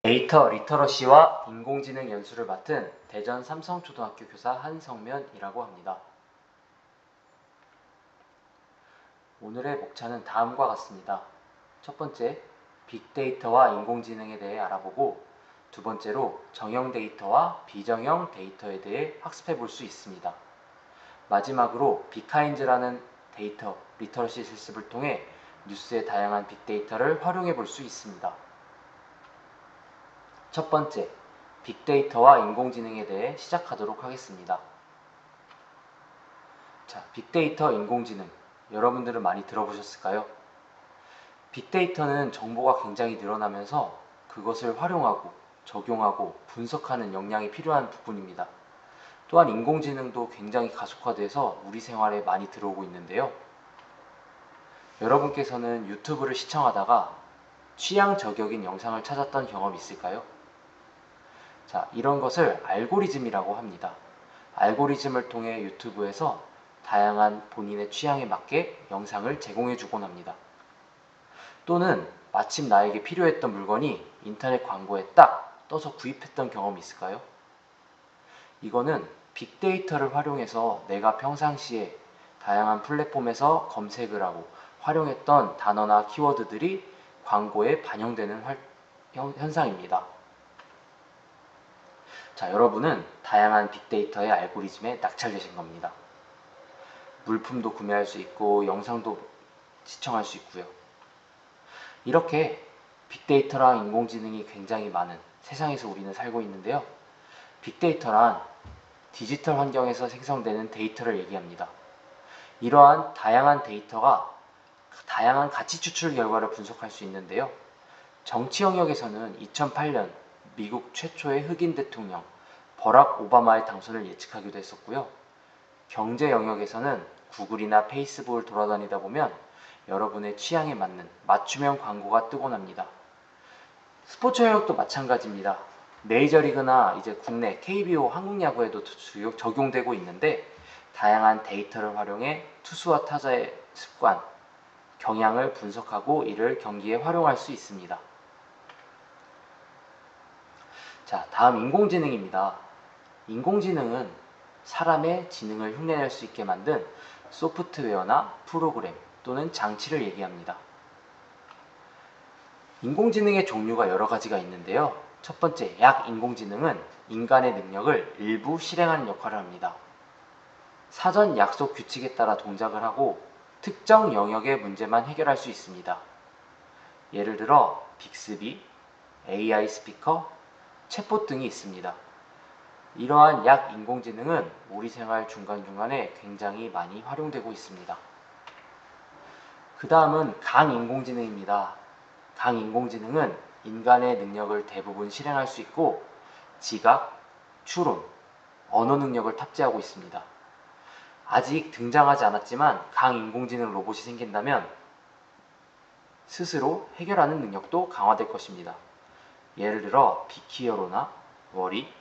데이터 리터러시와 인공지능 연수를 맡은 대전 삼성초등학교 교사 한성면이라고 합니다. 오늘의 목차는 다음과 같습니다. 첫 번째, 빅데이터와 인공지능에 대해 알아보고, 두 번째로 정형 데이터와 비정형 데이터에 대해 학습해 볼 수 있습니다. 마지막으로 빅카인즈라는 데이터 리터러시 실습을 통해 뉴스의 다양한 빅데이터를 활용해 볼 수 있습니다. 첫 번째, 빅데이터와 인공지능에 대해 시작하도록 하겠습니다. 자, 빅데이터, 인공지능. 여러분들은 많이 들어보셨을까요? 빅데이터는 정보가 굉장히 늘어나면서 그것을 활용하고 적용하고 분석하는 역량이 필요한 부분입니다. 또한 인공지능도 굉장히 가속화돼서 우리 생활에 많이 들어오고 있는데요. 여러분께서는 유튜브를 시청하다가 취향 저격인 영상을 찾았던 경험 있을까요? 자, 이런 것을 알고리즘이라고 합니다. 알고리즘을 통해 유튜브에서 다양한 본인의 취향에 맞게 영상을 제공해 주곤 합니다. 또는 마침 나에게 필요했던 물건이 인터넷 광고에 딱 떠서 구입했던 경험이 있을까요? 이거는 빅데이터를 활용해서 내가 평상시에 다양한 플랫폼에서 검색을 하고 활용했던 단어나 키워드들이 광고에 반영되는 현상입니다. 자, 여러분은 다양한 빅데이터의 알고리즘에 낙찰되신 겁니다. 물품도 구매할 수 있고 영상도 시청할 수 있고요. 이렇게 빅데이터랑 인공지능이 굉장히 많은 세상에서 우리는 살고 있는데요. 빅데이터란 디지털 환경에서 생성되는 데이터를 얘기합니다. 이러한 다양한 데이터가 다양한 가치 추출 결과를 분석할 수 있는데요. 정치 영역에서는 2008년 미국 최초의 흑인 대통령 버락 오바마의 당선을 예측하기도 했었고요. 경제 영역에서는 구글이나 페이스북을 돌아다니다 보면 여러분의 취향에 맞는 맞춤형 광고가 뜨곤 합니다. 스포츠 영역도 마찬가지입니다. 메이저리그나 이제 국내 KBO 한국 야구에도 적용되고 있는데 다양한 데이터를 활용해 투수와 타자의 습관, 경향을 분석하고 이를 경기에 활용할 수 있습니다. 자, 다음 인공지능입니다. 인공지능은 사람의 지능을 흉내낼 수 있게 만든 소프트웨어나 프로그램 또는 장치를 얘기합니다. 인공지능의 종류가 여러 가지가 있는데요. 첫 번째, 약인공지능은 인간의 능력을 일부 실행하는 역할을 합니다. 사전 약속 규칙에 따라 동작을 하고 특정 영역의 문제만 해결할 수 있습니다. 예를 들어 빅스비, AI 스피커, 챗봇 등이 있습니다. 이러한 약인공지능은 우리 생활 중간중간에 굉장히 많이 활용되고 있습니다. 그 다음은 강인공지능입니다. 강인공지능은 인간의 능력을 대부분 실행할 수 있고 지각, 추론, 언어 능력을 탑재하고 있습니다. 아직 등장하지 않았지만 강인공지능 로봇이 생긴다면 스스로 해결하는 능력도 강화될 것입니다. 예를 들어 빅히어로나 워리,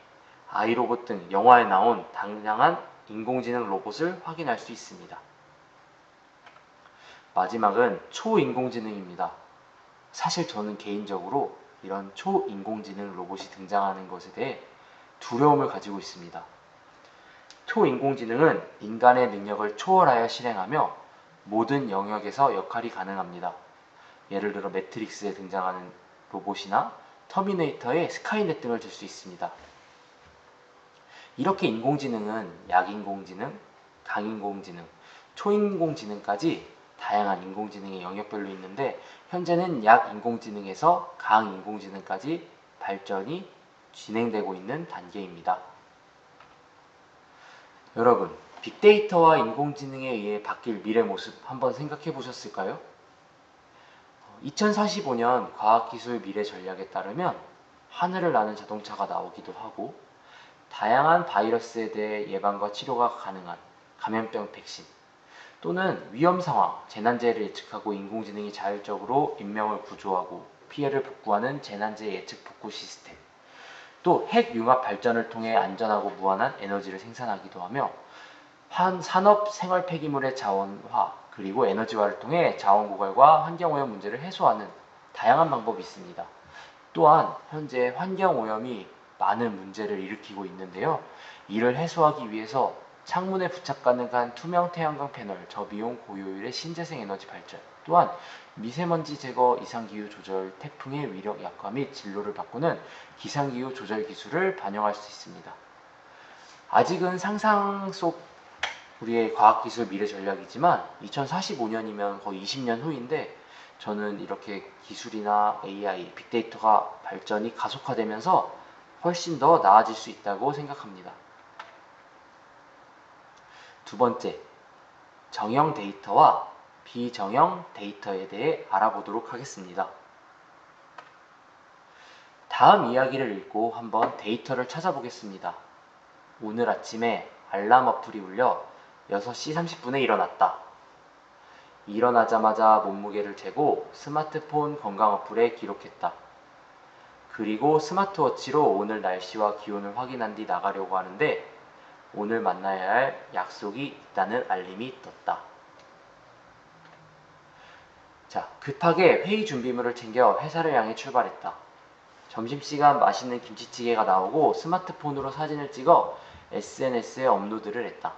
아이로봇 등 영화에 나온 다양한 인공지능 로봇을 확인할 수 있습니다. 마지막은 초인공지능입니다. 사실 저는 개인적으로 이런 초인공지능 로봇이 등장하는 것에 대해 두려움을 가지고 있습니다. 초인공지능은 인간의 능력을 초월하여 실행하며 모든 영역에서 역할이 가능합니다. 예를 들어 매트릭스에 등장하는 로봇이나 터미네이터의 스카이넷 등을 들 수 있습니다. 이렇게 인공지능은 약인공지능, 강인공지능, 초인공지능까지 다양한 인공지능의 영역별로 있는데 현재는 약인공지능에서 강인공지능까지 발전이 진행되고 있는 단계입니다. 여러분, 빅데이터와 인공지능에 의해 바뀔 미래 모습 한번 생각해 보셨을까요? 2045년 과학기술 미래 전략에 따르면 하늘을 나는 자동차가 나오기도 하고 다양한 바이러스에 대해 예방과 치료가 가능한 감염병 백신 또는 위험 상황, 재난재해를 예측하고 인공지능이 자율적으로 인명을 구조하고 피해를 복구하는 재난재해 예측 복구 시스템 또 핵융합 발전을 통해 안전하고 무한한 에너지를 생산하기도 하며 산업 생활 폐기물의 자원화 그리고 에너지화를 통해 자원 고갈과 환경오염 문제를 해소하는 다양한 방법이 있습니다. 또한 현재 환경오염이 많은 문제를 일으키고 있는데요. 이를 해소하기 위해서 창문에 부착 가능한 투명 태양광 패널, 저비용 고효율의 신재생 에너지 발전, 또한 미세먼지 제거, 이상기후 조절, 태풍의 위력 약화 및 진로를 바꾸는 기상기후 조절 기술을 반영할 수 있습니다. 아직은 상상 속 우리의 과학기술 미래 전략이지만 2045년이면 거의 20년 후인데, 저는 이렇게 기술이나 AI, 빅데이터가 발전이 가속화되면서 훨씬 더 나아질 수 있다고 생각합니다. 두 번째, 정형 데이터와 비정형 데이터에 대해 알아보도록 하겠습니다. 다음 이야기를 읽고 한번 데이터를 찾아보겠습니다. 오늘 아침에 알람 어플이 울려 6시 30분에 일어났다. 일어나자마자 몸무게를 재고 스마트폰 건강 어플에 기록했다. 그리고 스마트워치로 오늘 날씨와 기온을 확인한 뒤 나가려고 하는데 오늘 만나야 할 약속이 있다는 알림이 떴다. 자, 급하게 회의 준비물을 챙겨 회사를 향해 출발했다. 점심시간 맛있는 김치찌개가 나오고 스마트폰으로 사진을 찍어 SNS에 업로드를 했다.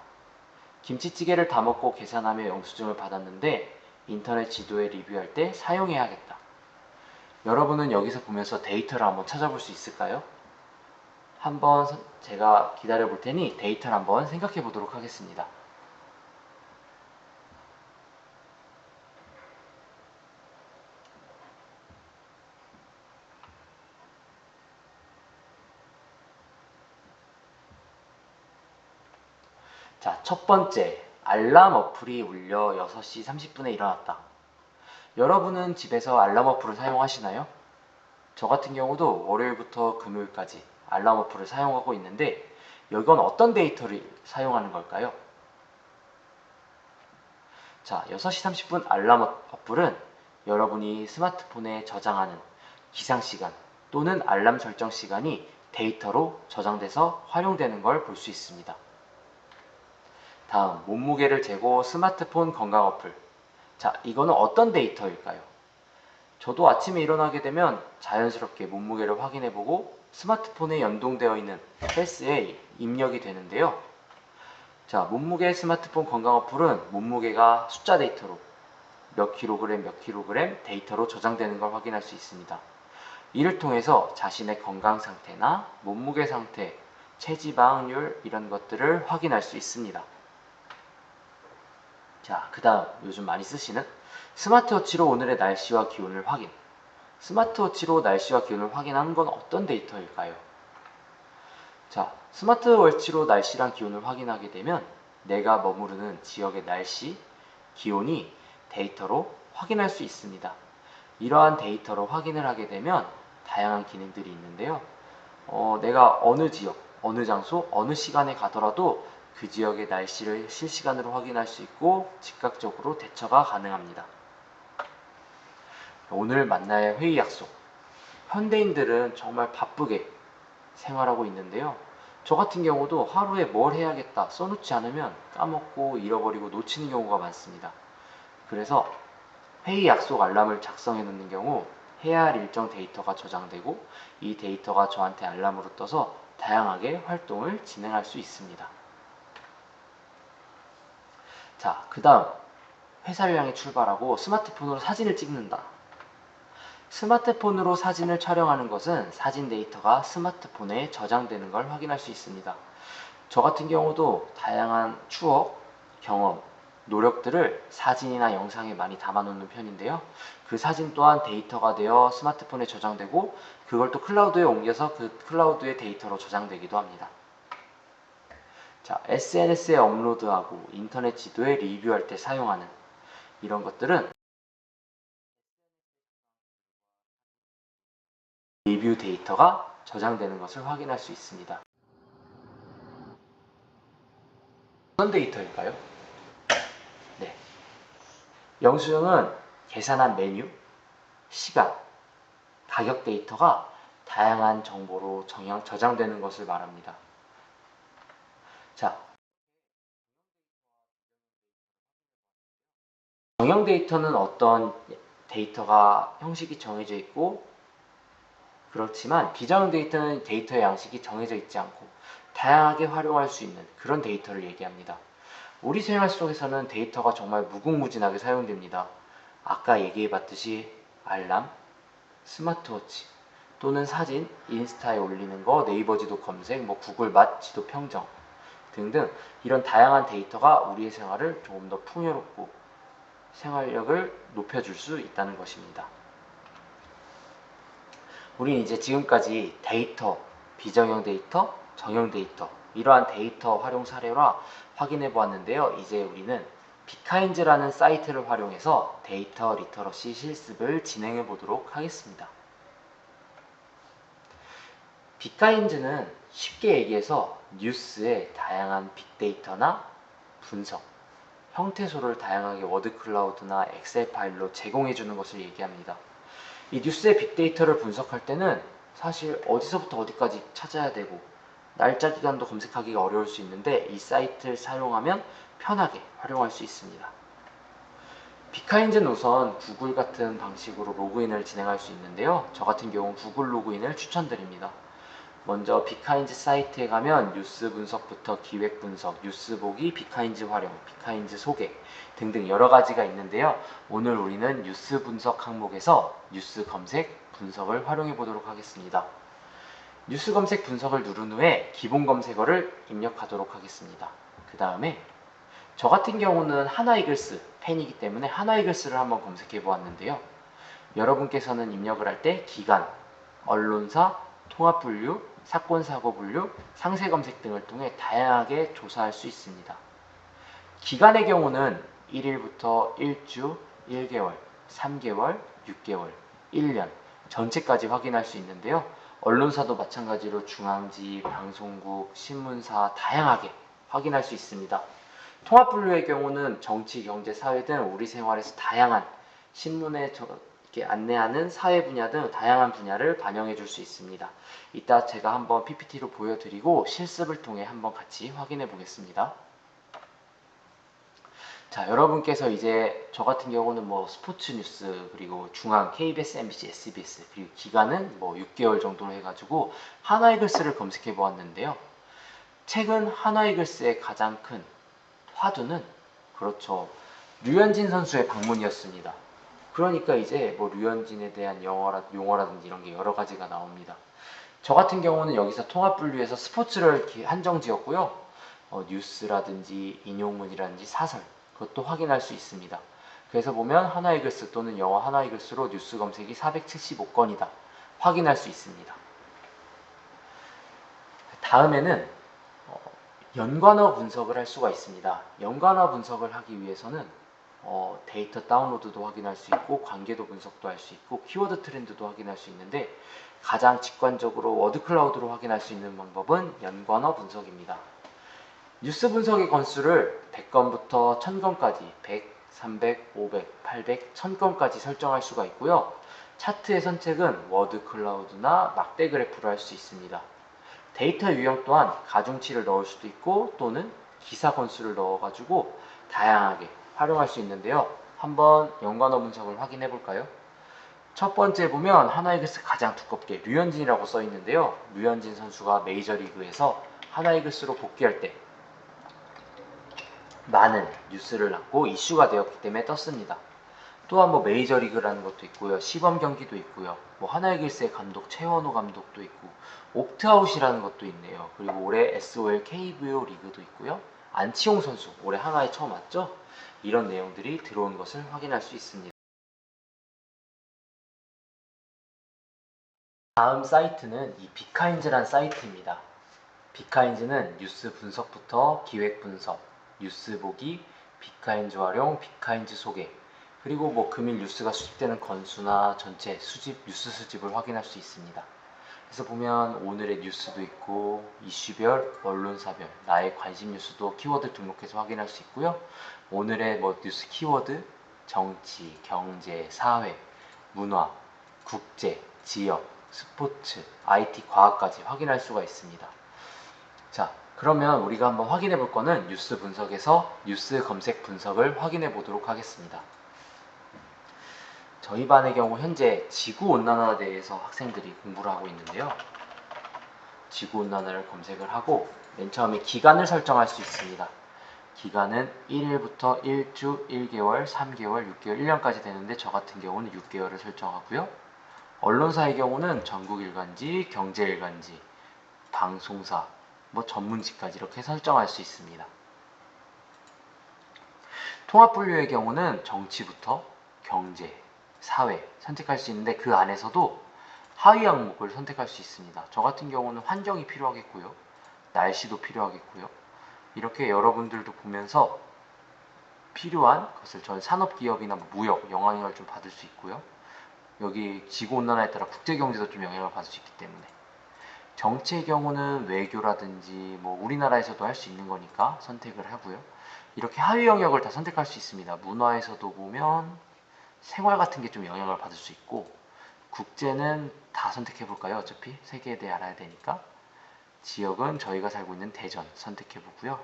김치찌개를 다 먹고 계산하며 영수증을 받았는데 인터넷 지도에 리뷰할 때 사용해야겠다. 여러분은 여기서 보면서 데이터를 한번 찾아볼 수 있을까요? 한번 제가 기다려 볼 테니 데이터를 한번 생각해 보도록 하겠습니다. 자, 첫 번째, 알람 어플이 울려 6시 30분에 일어났다. 여러분은 집에서 알람 어플을 사용하시나요? 저 같은 경우도 월요일부터 금요일까지 알람 어플을 사용하고 있는데 이건 어떤 데이터를 사용하는 걸까요? 자, 6시 30분 알람 어플은 여러분이 스마트폰에 저장하는 기상시간 또는 알람 설정 시간이 데이터로 저장돼서 활용되는 걸 볼 수 있습니다. 다음, 몸무게를 재고 스마트폰 건강 어플. 자, 이거는 어떤 데이터일까요? 저도 아침에 일어나게 되면 자연스럽게 몸무게를 확인해보고 스마트폰에 연동되어 있는 헬스에 입력이 되는데요. 자, 몸무게 스마트폰 건강 어플은 몸무게가 숫자 데이터로 몇 킬로그램 데이터로 저장되는 걸 확인할 수 있습니다. 이를 통해서 자신의 건강 상태나 몸무게 상태, 체지방률 이런 것들을 확인할 수 있습니다. 자, 그 다음 요즘 많이 쓰시는 스마트워치로 오늘의 날씨와 기온을 확인. 스마트워치로 날씨와 기온을 확인하는 건 어떤 데이터일까요? 자, 스마트워치로 날씨랑 기온을 확인하게 되면 내가 머무르는 지역의 날씨, 기온이 데이터로 확인할 수 있습니다. 이러한 데이터로 확인을 하게 되면 다양한 기능들이 있는데요. 내가 어느 지역, 어느 장소, 어느 시간에 가더라도 그 지역의 날씨를 실시간으로 확인할 수 있고 즉각적으로 대처가 가능합니다. 오늘 만나야 할 회의 약속. 현대인들은 정말 바쁘게 생활하고 있는데요. 저 같은 경우도 하루에 뭘 해야겠다 써놓지 않으면 까먹고 잃어버리고 놓치는 경우가 많습니다. 그래서 회의 약속 알람을 작성해 놓는 경우 해야 할 일정 데이터가 저장되고 이 데이터가 저한테 알람으로 떠서 다양하게 활동을 진행할 수 있습니다. 자, 그 다음 회사를 향해 출발하고 스마트폰으로 사진을 찍는다. 스마트폰으로 사진을 촬영하는 것은 사진 데이터가 스마트폰에 저장되는 걸 확인할 수 있습니다. 저 같은 경우도 다양한 추억, 경험, 노력들을 사진이나 영상에 많이 담아놓는 편인데요. 그 사진 또한 데이터가 되어 스마트폰에 저장되고 그걸 또 클라우드에 옮겨서 그 클라우드의 데이터로 저장되기도 합니다. 자, SNS에 업로드하고 인터넷 지도에 리뷰할 때 사용하는 이런 것들은 리뷰 데이터가 저장되는 것을 확인할 수 있습니다. 어떤 데이터일까요? 네, 영수증은 계산한 메뉴, 시간, 가격 데이터가 다양한 정보로 저장되는 것을 말합니다. 자, 정형 데이터는 어떤 데이터가 형식이 정해져 있고 그렇지만 비정형 데이터는 데이터의 양식이 정해져 있지 않고 다양하게 활용할 수 있는 그런 데이터를 얘기합니다. 우리 생활 속에서는 데이터가 정말 무궁무진하게 사용됩니다. 아까 얘기해봤듯이 알람, 스마트워치, 또는 사진, 인스타에 올리는 거, 네이버 지도 검색, 구글 맛 지도 평정 등등 이런 다양한 데이터가 우리의 생활을 조금 더 풍요롭고 생활력을 높여줄 수 있다는 것입니다. 우리는 이제 지금까지 데이터, 비정형 데이터, 정형 데이터 이러한 데이터 활용 사례라 확인해 보았는데요. 이제 우리는 빅카인즈라는 사이트를 활용해서 데이터 리터러시 실습을 진행해 보도록 하겠습니다. 빅카인즈는 쉽게 얘기해서 뉴스의 다양한 빅데이터나 분석, 형태소를 다양하게 워드클라우드나 엑셀 파일로 제공해 주는 것을 얘기합니다. 이 뉴스의 빅데이터를 분석할 때는 사실 어디서부터 어디까지 찾아야 되고 날짜 기간도 검색하기가 어려울 수 있는데 이 사이트를 사용하면 편하게 활용할 수 있습니다. 빅카인즈는 우선 구글 같은 방식으로 로그인을 진행할 수 있는데요. 저 같은 경우는 구글 로그인을 추천드립니다. 먼저 빅카인즈 사이트에 가면 뉴스 분석부터 기획 분석, 뉴스 보기, 빅카인즈 활용, 빅카인즈 소개 등등 여러 가지가 있는데요. 오늘 우리는 뉴스 분석 항목에서 뉴스 검색 분석을 활용해 보도록 하겠습니다. 뉴스 검색 분석을 누른 후에 기본 검색어를 입력하도록 하겠습니다. 그 다음에 저 같은 경우는 하나이글스 팬이기 때문에 하나이글스를 한번 검색해 보았는데요. 여러분께서는 입력을 할 때 기간, 언론사, 통합분류, 사건사고 분류, 상세 검색 등을 통해 다양하게 조사할 수 있습니다. 기간의 경우는 1일부터 1주, 1개월, 3개월, 6개월, 1년 전체까지 확인할 수 있는데요. 언론사도 마찬가지로 중앙지, 방송국, 신문사 다양하게 확인할 수 있습니다. 통합분류의 경우는 정치, 경제, 사회 등 우리 생활에서 다양한 신문에 이렇게 안내하는 사회 분야 등 다양한 분야를 반영해 줄 수 있습니다. 이따 제가 한번 PPT로 보여드리고 실습을 통해 한번 같이 확인해 보겠습니다. 자, 여러분께서 이제 저 같은 경우는 스포츠 뉴스 그리고 중앙, KBS, MBC, SBS 그리고 기간은 6개월 정도로 해가지고 하나이글스를 검색해 보았는데요. 최근 하나이글스의 가장 큰 화두는 그렇죠. 류현진 선수의 방문이었습니다. 그러니까 이제 류현진에 대한 용어라든지 이런 게 여러 가지가 나옵니다. 저 같은 경우는 여기서 통합분류해서 스포츠를 이렇게 한정 지었고요. 뉴스라든지 인용문이라든지 사설 그것도 확인할 수 있습니다. 그래서 보면 하나이글스 또는 영어 하나이글스로 뉴스 검색이 475건이다. 확인할 수 있습니다. 다음에는 연관어 분석을 할 수가 있습니다. 연관어 분석을 하기 위해서는 데이터 다운로드도 확인할 수 있고 관계도 분석도 할 수 있고 키워드 트렌드도 확인할 수 있는데 가장 직관적으로 워드클라우드로 확인할 수 있는 방법은 연관어 분석입니다. 뉴스 분석의 건수를 100건부터 1000건까지 100, 300, 500, 800, 1000건까지 설정할 수가 있고요. 차트의 선택은 워드클라우드나 막대 그래프로 할 수 있습니다. 데이터 유형 또한 가중치를 넣을 수도 있고 또는 기사 건수를 넣어가지고 다양하게 활용할 수 있는데요. 한번 연관어 분석을 확인해 볼까요? 첫 번째 보면 하나이글스 가장 두껍게 류현진이라고 써 있는데요. 류현진 선수가 메이저리그에서 하나이글스로 복귀할 때 많은 뉴스를 낳고 이슈가 되었기 때문에 떴습니다. 또한 메이저리그라는 것도 있고요. 시범 경기도 있고요. 하나이글스의 감독 최원호 감독도 있고 옵트아웃이라는 것도 있네요. 그리고 올해 SOL KBO 리그도 있고요. 안치홍 선수 올해 하나에 처음 왔죠? 이런 내용들이 들어온 것을 확인할 수 있습니다. 다음 사이트는 이 빅카인즈란 사이트입니다. 빅카인즈는 뉴스 분석부터 기획 분석, 뉴스 보기, 빅카인즈 활용, 빅카인즈 소개 그리고 금일 뉴스가 수집되는 건수나 전체 뉴스 수집을 확인할 수 있습니다. 그래서 보면 오늘의 뉴스도 있고 이슈별, 언론사별, 나의 관심 뉴스도 키워드 등록해서 확인할 수 있고요. 오늘의 뉴스 키워드, 정치, 경제, 사회, 문화, 국제, 지역, 스포츠, IT, 과학까지 확인할 수가 있습니다. 자, 그러면 우리가 한번 확인해 볼 거는 뉴스 분석에서 뉴스 검색 분석을 확인해 보도록 하겠습니다. 저희 반의 경우 현재 지구온난화에 대해서 학생들이 공부를 하고 있는데요. 지구온난화를 검색을 하고 맨 처음에 기간을 설정할 수 있습니다. 기간은 1일부터 1주, 1개월, 3개월, 6개월, 1년까지 되는데 저 같은 경우는 6개월을 설정하고요. 언론사의 경우는 전국일간지, 경제일간지, 방송사, 전문지까지 이렇게 설정할 수 있습니다. 통합분류의 경우는 정치부터 경제, 사회 선택할 수 있는데 그 안에서도 하위 항목을 선택할 수 있습니다. 저 같은 경우는 환경이 필요하겠고요. 날씨도 필요하겠고요. 이렇게 여러분들도 보면서 필요한 것을 전 산업기업이나 무역, 영향을 좀 받을 수 있고요. 여기 지구온난화에 따라 국제경제도 좀 영향을 받을 수 있기 때문에 정치의 경우는 외교라든지 우리나라에서도 할 수 있는 거니까 선택을 하고요. 이렇게 하위 영역을 다 선택할 수 있습니다. 문화에서도 보면 생활 같은 게 좀 영향을 받을 수 있고 국제는 다 선택해 볼까요? 어차피 세계에 대해 알아야 되니까. 지역은 저희가 살고 있는 대전 선택해 보고요.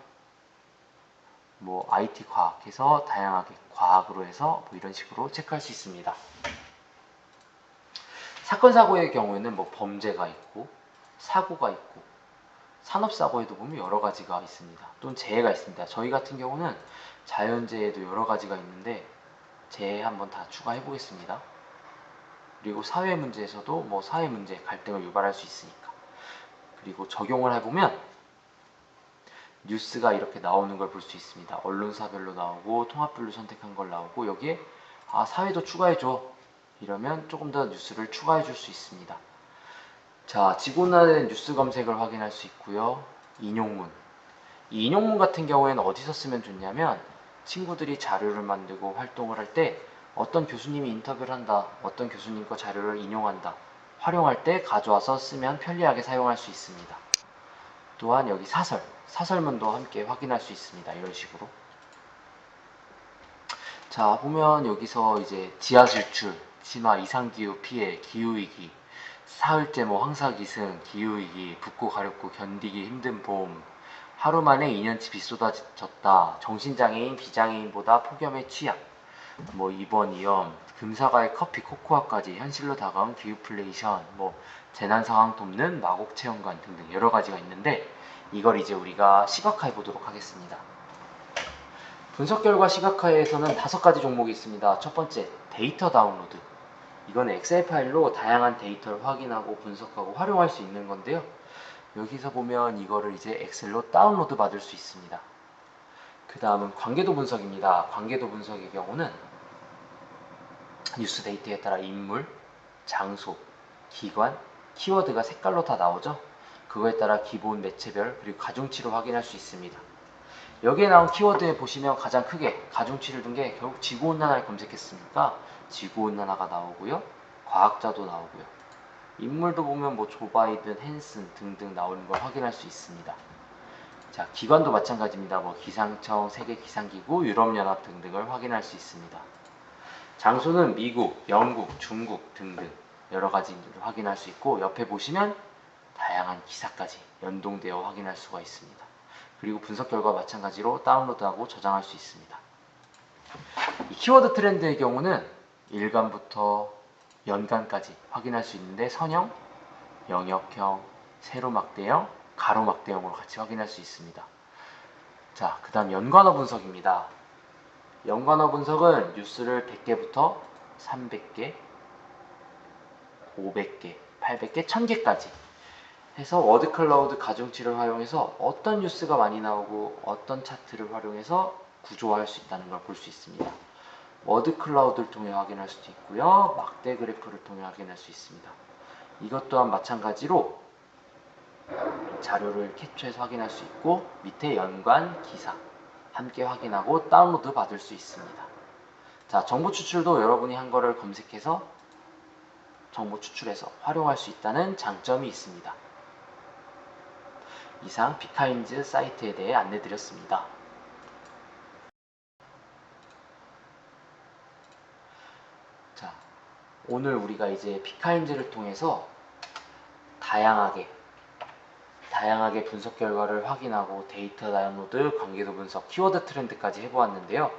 IT 과학해서 다양하게 과학으로 해서 이런 식으로 체크할 수 있습니다. 사건 사고의 경우에는 범죄가 있고 사고가 있고 산업사고에도 보면 여러 가지가 있습니다. 또는 재해가 있습니다. 저희 같은 경우는 자연재해도 여러 가지가 있는데 재해 한번 다 추가해 보겠습니다. 그리고 사회 문제에서도 사회 문제 갈등을 유발할 수 있으니까. 그리고 적용을 해보면 뉴스가 이렇게 나오는 걸 볼 수 있습니다. 언론사별로 나오고 통합별로 선택한 걸 나오고 여기에 사회도 추가해줘 이러면 조금 더 뉴스를 추가해 줄 수 있습니다. 자, 지구온난화에 뉴스 검색을 확인할 수 있고요. 인용문. 이 인용문 같은 경우에는 어디서 쓰면 좋냐면 친구들이 자료를 만들고 활동을 할 때 어떤 교수님이 인터뷰를 한다, 어떤 교수님 거 자료를 인용한다, 활용할 때 가져와서 쓰면 편리하게 사용할 수 있습니다. 또한 여기 사설문도 함께 확인할 수 있습니다. 이런 식으로. 자, 보면 여기서 이제 지하수출, 심화 이상기후 피해, 기후위기, 사흘째 황사기승, 기후위기, 붓고 가렵고 견디기 힘든 봄, 하루 만에 2년치 비 쏟아졌다, 정신장애인, 비장애인보다 폭염에 취약, 입원 위험, 금사과의 커피, 코코아까지 현실로 다가온 기후플레이션, 재난상황 돕는 마곡체험관 등등 여러 가지가 있는데 이걸 이제 우리가 시각화해 보도록 하겠습니다. 분석 결과 시각화에서는 5가지 종목이 있습니다. 첫 번째, 데이터 다운로드. 이건 엑셀 파일로 다양한 데이터를 확인하고 분석하고 활용할 수 있는 건데요. 여기서 보면 이거를 이제 엑셀로 다운로드 받을 수 있습니다. 그 다음은 관계도 분석입니다. 관계도 분석의 경우는 뉴스 데이터에 따라 인물, 장소, 기관, 키워드가 색깔로 다 나오죠. 그거에 따라 기본 매체별 그리고 가중치로 확인할 수 있습니다. 여기에 나온 키워드에 보시면 가장 크게 가중치를 둔 게 결국 지구온난화를 검색했으니까 지구온난화가 나오고요. 과학자도 나오고요. 인물도 보면 조 바이든, 헨슨 등등 나오는 걸 확인할 수 있습니다. 자, 기관도 마찬가지입니다. 기상청, 세계기상기구, 유럽연합 등등을 확인할 수 있습니다. 장소는 미국, 영국, 중국 등등 여러 가지를 확인할 수 있고 옆에 보시면 다양한 기사까지 연동되어 확인할 수가 있습니다. 그리고 분석 결과 마찬가지로 다운로드하고 저장할 수 있습니다. 이 키워드 트렌드의 경우는 일간부터 연간까지 확인할 수 있는데 선형, 영역형, 세로막대형, 가로막대형으로 같이 확인할 수 있습니다. 자, 그 다음 연관어 분석입니다. 연관어 분석은 뉴스를 100개부터 300개, 500개, 800개, 1000개까지 해서 워드클라우드 가중치를 활용해서 어떤 뉴스가 많이 나오고 어떤 차트를 활용해서 구조화할 수 있다는 걸 볼 수 있습니다. 워드클라우드를 통해 확인할 수도 있고요. 막대 그래프를 통해 확인할 수 있습니다. 이것 또한 마찬가지로 자료를 캡처해서 확인할 수 있고 밑에 연관, 기사 함께 확인하고 다운로드 받을 수 있습니다. 자, 정보 추출도 여러분이 한 거를 검색해서 정보 추출해서 활용할 수 있다는 장점이 있습니다. 이상 비카인즈 사이트에 대해 안내 드렸습니다. 자, 오늘 우리가 이제 비카인즈를 통해서 다양하게 분석 결과를 확인하고 데이터 다운로드, 관계도 분석, 키워드 트렌드까지 해보았는데요.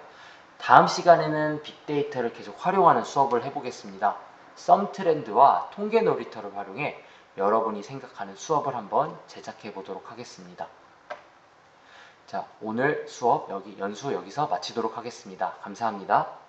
다음 시간에는 빅데이터를 계속 활용하는 수업을 해보겠습니다. 썸트렌드와 통계 놀이터를 활용해 여러분이 생각하는 수업을 한번 제작해 보도록 하겠습니다. 자, 오늘 수업 연수 여기서 마치도록 하겠습니다. 감사합니다.